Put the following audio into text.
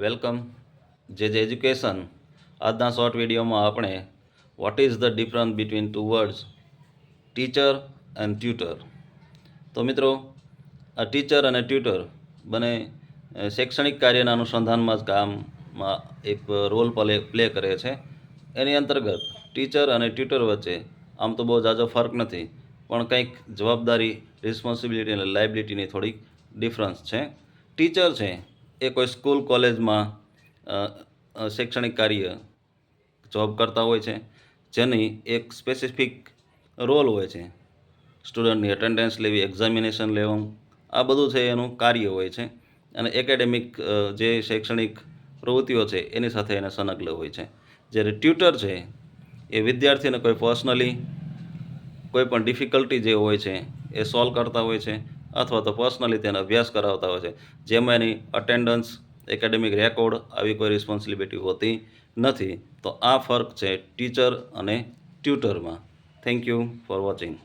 Welcome જે education આજના short વિડીયોમાં આપણે what is the difference between two words teacher and tutor. તો મિત્રો, આ ટીચર અને ટ્યુટર બંને શૈક્ષણિક કાર્યના અનુસંધાનમાં જ કામમાં એક રોલ પ્લે કરે છે. એની અંતર્ગત ટીચર અને ટ્યુટર વચ્ચે આમ તો બહુ ઝાઝો ફરક નથી, પણ કંઈક જવાબદારી, રિસ્પોન્સિબિલિટી અને લાયબિલિટીની થોડીક ડિફરન્સ છે. ટીચર છે એ કોઈ સ્કૂલ કોલેજમાં શૈક્ષણિક કાર્ય જોબ કરતા હોય છે, જેની એક સ્પેસિફિક રોલ હોય છે. સ્ટુડન્ટની એટેન્ડન્સ લેવી, એક્ઝામિનેશન લેવું, આ બધું છે એનું કાર્ય હોય છે. અને એકેડેમિક જે શૈક્ષણિક પ્રવૃત્તિઓ છે એની સાથે એને સંલગ્ન હોય છે. જ્યારે ટ્યુટર છે એ વિદ્યાર્થીને કોઈ પર્સનલી કોઈ પણ ડિફિકલ્ટી જે હોય છે એ સોલ્વ કરતા હોય છે, અથવા તો પર્સનલી તેને અભ્યાસ કરાવતા હોય છે, જેમાં એની અટેન્ડન્સ, એકેડેમિક રેકોર્ડ આવી કોઈ રિસ્પોન્સિબિલિટી હોતી નથી. તો આ ફરક છે ટીચર અને ટ્યુટરમાં. Thank you for watching.